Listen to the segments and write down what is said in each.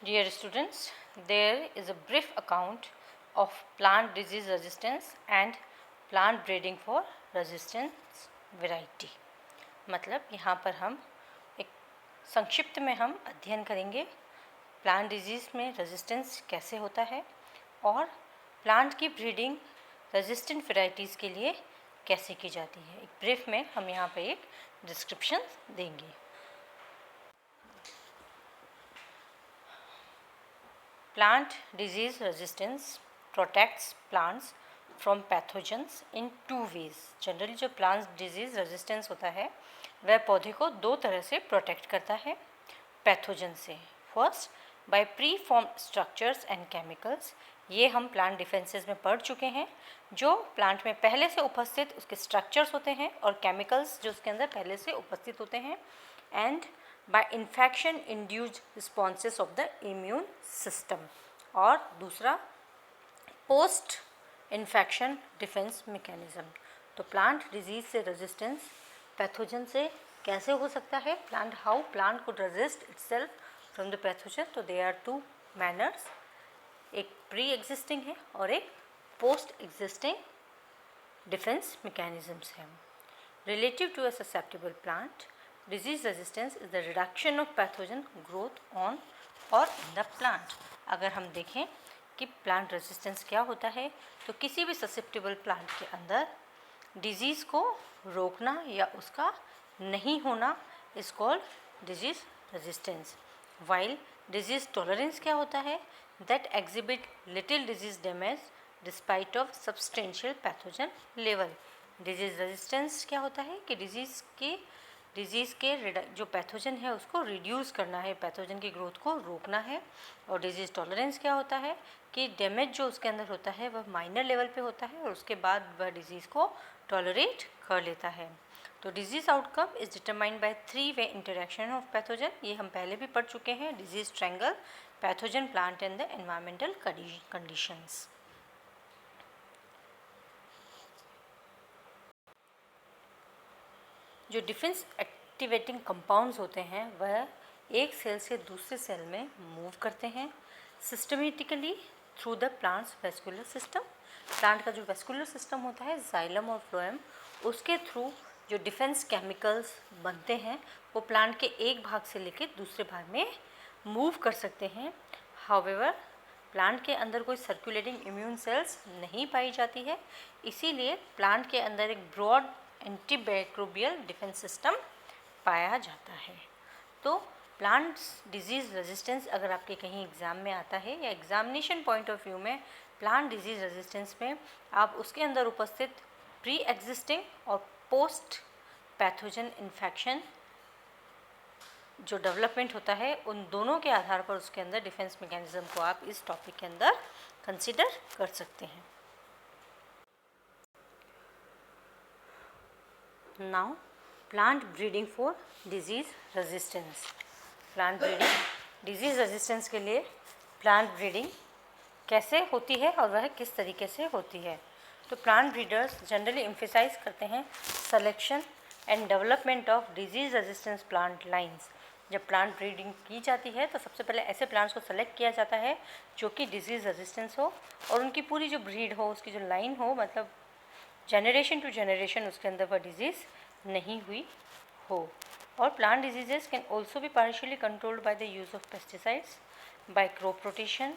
Dear students, there is a brief account of plant disease resistance and plant breeding for resistance variety. मतलब यहाँ पर हम एक संक्षिप्त में हम अध्ययन करेंगे प्लांट डिजीज़ में रेजिस्टेंस कैसे होता है और प्लांट की ब्रीडिंग रेजिस्टेंट वेराइटीज़ के लिए कैसे की जाती है। एक ब्रीफ में हम यहाँ पर एक डिस्क्रिप्शन देंगे। Plant disease resistance protects plants from pathogens in two ways. Generally जो प्लांट डिजीज़ रेजिस्टेंस होता है वह पौधे को दो तरह से प्रोटेक्ट करता है पैथोजन से। First, by pre form structures and chemicals. ये हम प्लांट डिफेंसेस में पढ़ चुके हैं। जो प्लांट में पहले से उपस्थित उसके स्ट्रक्चर्स होते हैं और केमिकल्स जो उसके अंदर पहले से उपस्थित होते हैं। And by infection induced responses of the immune system। और दूसरा पोस्ट इन्फेक्शन डिफेंस मैकेनिज्म। तो प्लांट डिजीज से रेजिस्टेंस पैथोजन से कैसे हो सकता है, plant how plant could resist itself from the pathogen. तो दे आर टू मैनर्स, एक प्री एग्जिस्टिंग है और एक पोस्ट एग्जिस्टिंग डिफेंस मैकेनिज्म्स हैं। Relative to a susceptible plant, disease resistance is the reduction of pathogen growth on और in the plant. अगर हम देखें कि प्लांट रेजिस्टेंस क्या होता है तो किसी भी ससेप्टेबल प्लांट के अंदर डिजीज़ को रोकना या उसका नहीं होना is called disease resistance. While disease tolerance क्या होता है, that exhibit little disease damage despite of substantial pathogen level. Disease resistance क्या होता है कि डिजीज़ के जो पैथोजन है उसको रिड्यूस करना है, पैथोजन की ग्रोथ को रोकना है। और डिजीज़ टॉलरेंस क्या होता है कि डैमेज जो उसके अंदर होता है वह माइनर लेवल पे होता है और उसके बाद वह डिजीज़ को टॉलरेट कर लेता है। तो disease outcome is determined by three way interaction of pathogen. ये हम पहले भी पढ़ चुके हैं। Disease triangle, pathogen, plant and the environmental conditions. जो डिफेंस एक्टिवेटिंग कंपाउंड्स होते हैं वह एक सेल से दूसरे सेल में मूव करते हैं systematically through the plants vascular system. Plant का जो वेस्कुलर सिस्टम होता है जाइलम और फ्लोएम, उसके थ्रू जो डिफेंस केमिकल्स बनते हैं वो प्लांट के एक भाग से लेकर दूसरे भाग में मूव कर सकते हैं। हाउएवर प्लांट के अंदर कोई सर्कुलेटिंग इम्यून सेल्स नहीं पाई जाती है, इसीलिए प्लांट के अंदर एक ब्रॉड एंटीबाइक्रोबियल डिफेंस सिस्टम पाया जाता है। तो प्लांट्स डिजीज़ रेजिस्टेंस अगर आपके कहीं एग्ज़ाम में आता है या एग्जामिनेशन पॉइंट ऑफ व्यू में प्लांट डिजीज़ रेजिस्टेंस में आप उसके अंदर उपस्थित प्री एग्जिस्टिंग और पोस्ट पैथोजन इन्फेक्शन जो डेवलपमेंट होता है उन दोनों के आधार पर उसके अंदर डिफेंस मैकेनिज्म को आप इस टॉपिक के अंदर कंसिडर कर सकते हैं। Now plant breeding for disease resistance. Plant breeding disease resistance के लिए प्लांट ब्रीडिंग कैसे होती है और वह किस तरीके से होती है। तो प्लांट ब्रीडर्स जनरली एम्फेसाइज करते हैं selection and development of disease resistance plant lines. जब प्लांट ब्रीडिंग की जाती है तो सबसे पहले ऐसे प्लांट्स को सेलेक्ट किया जाता है जो कि डिजीज़ रेजिस्टेंस हो और उनकी पूरी जो ब्रीड हो, उसकी जो लाइन हो, मतलब जनरेशन टू जनरेशन उसके अंदर वह डिजीज़ नहीं हुई हो। और plant diseases can also be partially controlled by the use of pesticides, by crop rotation,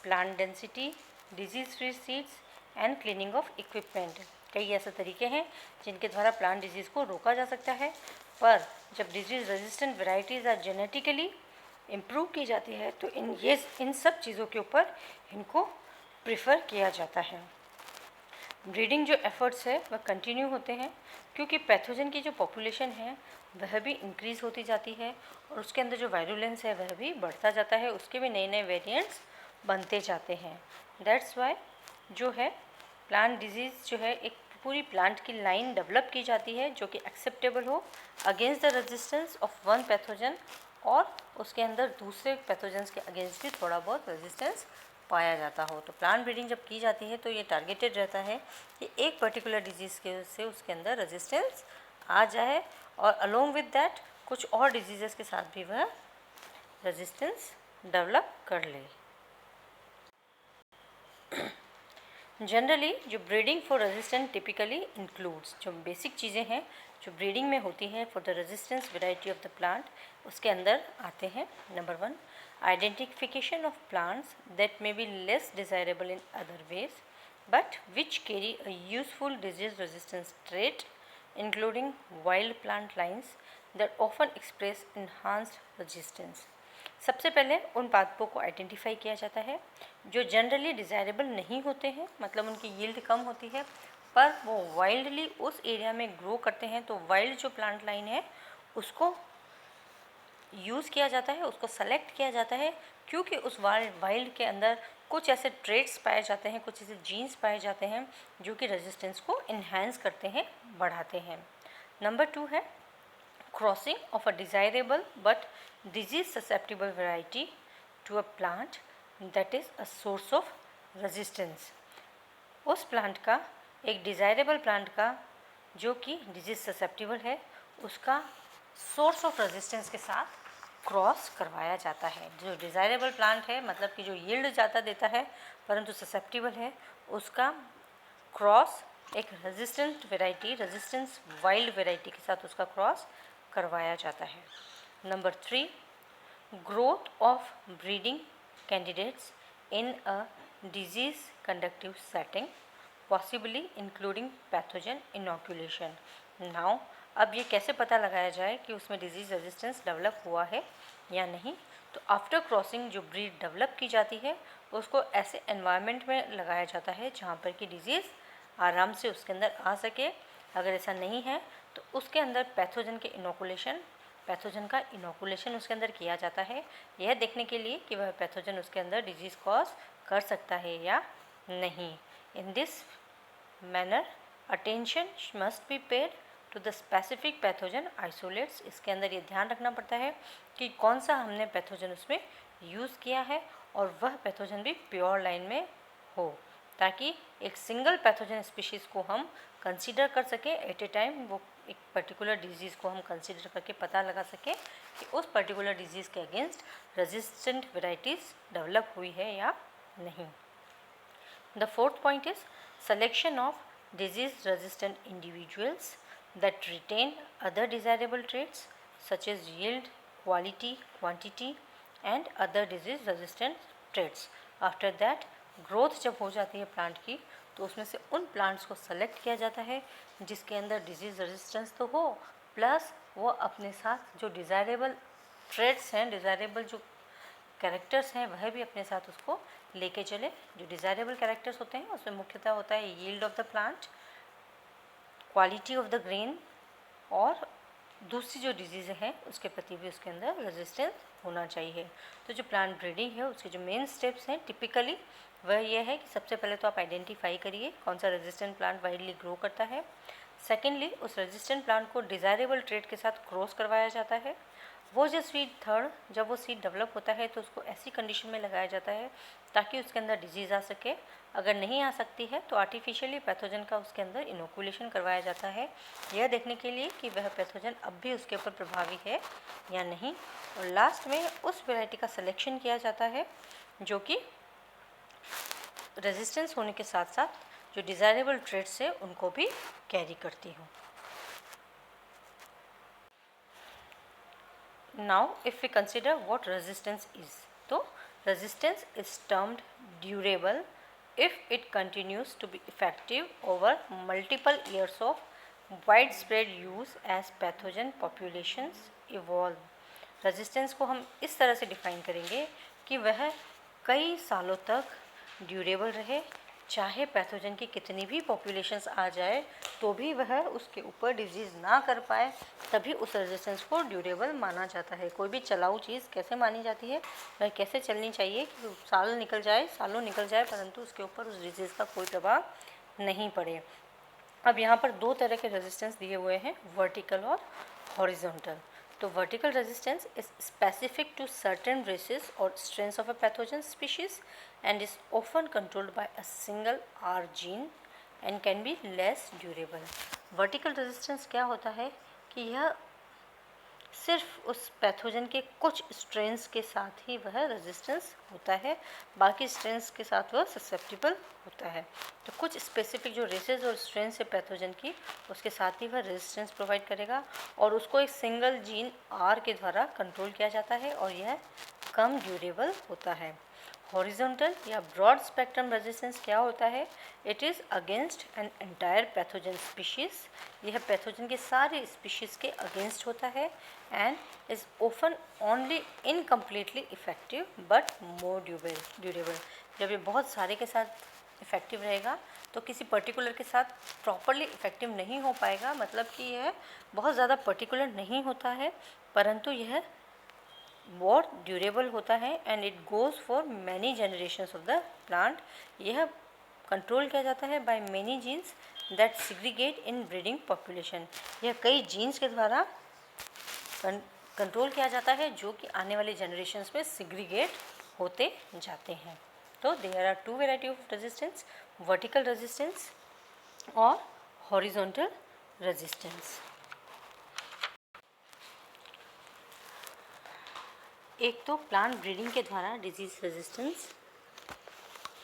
plant density, disease free seeds and cleaning of equipment. कई ऐसे तरीके हैं जिनके द्वारा प्लांट डिजीज़ को रोका जा सकता है। पर जब disease resistant varieties are genetically improve की जाती है तो इन सब चीज़ों के ऊपर इनको प्रिफर किया जाता है। ब्रीडिंग जो एफर्ट्स है वह कंटिन्यू होते हैं क्योंकि पैथोजन की जो पॉपुलेशन है वह भी इंक्रीज़ होती जाती है और उसके अंदर जो वायरुलेंस है वह भी बढ़ता जाता है, उसके भी नए नए वेरिएंट्स बनते जाते हैं। दैट्स वाई जो है प्लांट डिजीज़ जो है एक पूरी प्लांट की लाइन डेवलप की जाती है जो कि एक्सेप्टेबल हो against the resistance of one pathogen और उसके अंदर दूसरे पैथोजन्स के अगेंस्ट भी थोड़ा बहुत रेजिस्टेंस पाया जाता हो। तो प्लांट ब्रीडिंग जब की जाती है तो ये टारगेटेड रहता है कि एक पर्टिकुलर डिजीज़ के से उसके अंदर रेजिस्टेंस आ जाए और अलोंग विद दैट कुछ और डिजीज़ेस के साथ भी वह रेजिस्टेंस डेवलप कर ले। जनरली जो breeding for resistance typically includes, जो बेसिक चीज़ें हैं जो ब्रीडिंग में होती हैं for the resistance variety of the plant, उसके अंदर आते हैं। Number 1, identification of plants that may be less desirable in other ways but which carry a useful disease resistance trait including wild plant lines that often express enhanced resistance. सबसे पहले उन पादपों को identify किया जाता है जो जनरली डिज़ायरेबल नहीं होते हैं, मतलब उनकी यील्ड कम होती है, पर वो वाइल्डली उस एरिया में ग्रो करते हैं। तो वाइल्ड जो प्लांट लाइन है उसको यूज़ किया जाता है, उसको सेलेक्ट किया जाता है, क्योंकि उस वाइल्ड के अंदर कुछ ऐसे ट्रेट्स पाए जाते हैं, कुछ ऐसे जीन्स पाए जाते हैं जो कि रेजिस्टेंस को इन्हेंस करते हैं, बढ़ाते हैं। नंबर 2 है crossing of a desirable but disease susceptible variety to a plant that is a source of resistance। उस प्लांट का, एक डिज़ायरेबल प्लांट का जो कि डिजीज ससेप्टिबल है, उसका सोर्स ऑफ रेजिस्टेंस के साथ क्रॉस करवाया जाता है। जो डिज़ायरेबल प्लांट है, मतलब कि जो यील्ड ज़्यादा देता है परंतु ससेप्टिबल है, उसका क्रॉस एक resistant variety, resistance wild variety के साथ उसका क्रॉस करवाया जाता है। Number 3, growth of breeding candidates in a disease conductive setting possibly including pathogen inoculation. Now अब ये कैसे पता लगाया जाए कि उसमें डिजीज रेजिस्टेंस डेवलप हुआ है या नहीं? तो आफ्टर क्रॉसिंग जो ब्रीड डेवलप की जाती है उसको ऐसे एनवायरनमेंट में लगाया जाता है जहाँ पर कि डिजीज़ आराम से उसके अंदर आ सके। अगर ऐसा नहीं है तो उसके अंदर पैथोजन का इनोकुलेशन उसके अंदर किया जाता है, यह देखने के लिए कि वह पैथोजन उसके अंदर डिजीज़ कॉज कर सकता है या नहीं। In this manner attention must be paid to the specific pathogen isolates. इसके अंदर ये ध्यान रखना पड़ता है कि कौन सा हमने पैथोजन उसमें यूज़ किया है और वह पैथोजन भी प्योर लाइन में हो, ताकि एक सिंगल पैथोजन स्पीशीज़ को हम कंसीडर कर सकें एट ए टाइम। वो एक पर्टिकुलर डिजीज़ को हम कंसीडर करके पता लगा सकें कि उस पर्टिकुलर डिजीज़ के अगेंस्ट रेजिस्टेंट वेराइटीज़ डेवलप हुई है या नहीं। The fourth point is selection of disease resistant individuals that retain other desirable traits such as yield, quality, quantity and other disease resistant traits। After that growth जब हो जाती है plant की तो उसमें से उन प्लांट्स को सेलेक्ट किया जाता है जिसके अंदर डिजीज़ रेजिस्टेंस तो हो, प्लस वो अपने साथ जो डिज़ायरेबल ट्रेट्स हैं, डिज़ायरेबल जो कैरेक्टर्स हैं, वह भी अपने साथ उसको लेके चले। जो डिज़ायरेबल कैरेक्टर्स होते हैं उसमें मुख्यतः होता है yield of the plant, quality of the grain और दूसरी जो डिजीज़ हैं उसके प्रति भी उसके अंदर रेजिस्टेंस होना चाहिए। तो जो प्लांट ब्रीडिंग है उसके जो मेन स्टेप्स हैं टिपिकली वह यह है कि सबसे पहले तो आप आइडेंटिफाई करिए कौन सा रेजिस्टेंट प्लांट वाइडली ग्रो करता है। सेकेंडली उस रेजिस्टेंट प्लांट को डिज़ायरेबल ट्रेट के साथ क्रॉस करवाया जाता है। वो जो सीड, थर्ड जब वो सीड डेवलप होता है तो उसको ऐसी कंडीशन में लगाया जाता है ताकि उसके अंदर डिजीज़ आ सके। अगर नहीं आ सकती है तो आर्टिफिशियली पैथोजन का उसके अंदर इनोकुलेशन करवाया जाता है, यह देखने के लिए कि वह पैथोजन अब भी उसके ऊपर प्रभावी है या नहीं। और लास्ट में उस वैरायटी का सिलेक्शन किया जाता है जो कि रेजिस्टेंस होने के साथ साथ जो डिज़ायरेबल ट्रेट्स है उनको भी कैरी करती हो। Now if we consider what resistance is, तो resistance is termed durable if it continues to be effective over multiple years of widespread use as pathogen populations evolve। resistance को हम इस तरह से define करेंगे कि वह कई सालों तक ड्यूरेबल रहे, चाहे पैथोजन की कितनी भी पॉपुलेशंस आ जाए तो भी वह उसके ऊपर डिजीज़ ना कर पाए, तभी उस रेजिस्टेंस को ड्यूरेबल माना जाता है। कोई भी चलाऊ चीज़ कैसे मानी जाती है, वह कैसे चलनी चाहिए कि सालों निकल जाए परंतु उसके ऊपर उस डिजीज़ का कोई प्रभाव नहीं पड़े। अब यहाँ पर दो तरह के रेजिस्टेंस दिए हुए हैं, वर्टिकल और हॉरिजॉन्टल। तो vertical resistance is specific to certain races और strains of a pathogen species and is often controlled by a single R gene and can be less durable। Vertical resistance क्या होता है कि यह सिर्फ उस पैथोजन के कुछ स्ट्रेन्स के साथ ही वह रेजिस्टेंस होता है, बाकी स्ट्रेन्स के साथ वह ससेप्टिबल होता है। तो कुछ स्पेसिफिक जो रेसेस और स्ट्रेन्स है पैथोजन की, उसके साथ ही वह रेजिस्टेंस प्रोवाइड करेगा और उसको एक सिंगल जीन आर के द्वारा कंट्रोल किया जाता है और यह कम ड्यूरेबल होता है। हॉरिजॉन्टल या ब्रॉड स्पेक्ट्रम रेजिस्टेंस क्या होता है? It is against an entire pathogen species. यह पैथोजन के सारे स्पीशीज़ के अगेंस्ट होता है and is often only incompletely effective but more durable. जब ये बहुत सारे के साथ इफेक्टिव रहेगा तो किसी पर्टिकुलर के साथ प्रॉपरली इफेक्टिव नहीं हो पाएगा, मतलब कि यह बहुत ज़्यादा पर्टिकुलर नहीं होता है, परंतु यह बहुत ड्यूरेबल होता है and it goes for many generations of the plant. यह कंट्रोल किया जाता है by many genes that segregate in breeding population. यह कई जीन्स के द्वारा कंट्रोल किया जाता है जो कि आने वाले जनरेशन्स में सिग्रीगेट होते जाते हैं। तो there are two variety of resistance, vertical resistance और हॉरिजॉन्टल रेजिस्टेंस। एक तो प्लांट ब्रीडिंग के द्वारा disease resistance,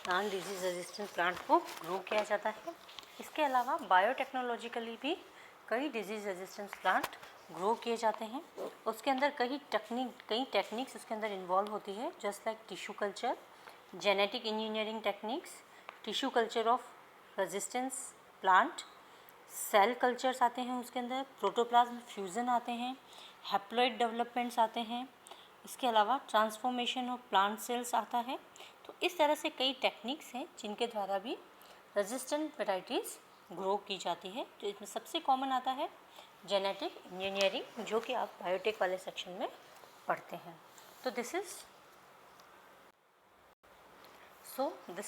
plant disease resistant plant को ग्रो किया जाता है। इसके अलावा बायोटेक्नोलॉजिकली भी कई डिजीज़ रेजिस्टेंस प्लांट ग्रो किए जाते हैं। उसके अंदर कई टेक्निक्स उसके अंदर इन्वॉल्व होती है, just like tissue culture, genetic engineering techniques, tissue culture of resistance plant, cell cultures आते हैं उसके अंदर, प्रोटोप्लाज्म फ्यूज़न आते हैं, हैप्लॉइड डेवलपमेंट्स आते हैं, इसके अलावा ट्रांसफॉर्मेशन ऑफ प्लांट सेल्स आता है। तो इस तरह से कई टेक्निक्स हैं जिनके द्वारा भी रेजिस्टेंट वेराइटीज़ ग्रो की जाती है। तो इसमें सबसे कॉमन आता है जेनेटिक इंजीनियरिंग, जो कि आप बायोटेक वाले सेक्शन में पढ़ते हैं। तो this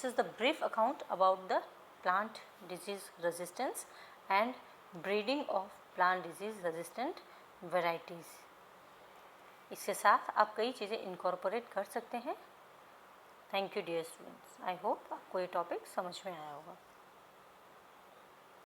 is the brief account about the plant disease resistance and breeding of plant disease resistant varieties. इसके साथ आप कई चीज़ें इनकॉर्पोरेट कर सकते हैं। Thank you dear students, I hope आपको ये टॉपिक समझ में आया होगा।